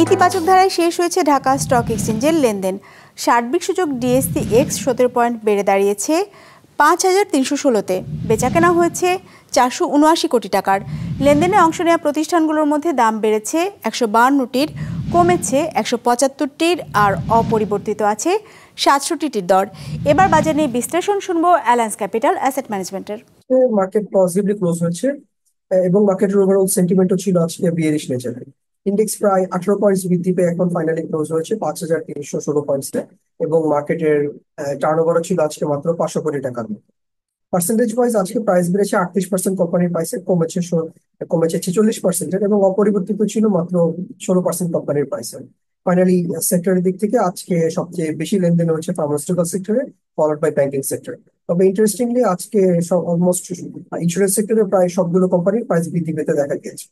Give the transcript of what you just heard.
ইতিবাচক ধারায় শেষ হয়েছে ঢাকা স্টক এক্সচেঞ্জের লেনদেন। সার্বিক সূচক ডিএসসি এক্স 17 পয়েন্ট বেড়ে দাঁড়িয়েছে 5316-তে। বেচাকেনা হয়েছে 479 কোটি টাকার। লেনদেনে অংশ নেওয়া প্রতিষ্ঠানগুলোর মধ্যে দাম বেড়েছে 152টির, কমেছে 175টির, আর অপরিবর্তিত আছে 67টির দর। এবার বাজার নিয়ে বিশ্লেষণ শুনবো অ্যালায়েন্স ক্যাপিটাল অ্যাসেট ম্যানেজমেন্টের। মার্কেট পজিটিভলি ক্লোজ হয়েছে এবং মার্কেটের ওভারঅল সেন্টিমেন্টও ছিল আজকে বিয়ারিশ নেচারে। ইন্ডেক্স প্রায় 18 পয়েন্টস বৃদ্ধি পেয়ে এখন ফাইনালি ক্লোজ হয়েছে 5316 পয়েন্টসে এবং মার্কেটের টার্নওভারও ছিল আজকে মাত্র 500 কোটি টাকার মতো। পার্সেন্টেজ ওয়াইজ আজকে প্রাইস বেড়েছে 38% কোম্পানির প্রাইসে, কমেছে 46%, এবং অপরিবর্তিত ছিল মাত্র 16% কোম্পানির প্রাইসে। ফাইনালি সেক্টরের দিক থেকে আজকে সবচেয়ে বেশি লেনদেন হচ্ছে ফার্মাসিউটিক্যাল সেক্টরে, ফলোড বাই ব্যাংকিং সেক্টর। তবে ইন্টারেস্টিংলি আজকে অলমোস্ট ইন্স্যুরেন্স সেক্টরে প্রায় সবগুলো কোম্পানির প্রাইস বৃদ্ধি পেতে দেখা গিয়েছে।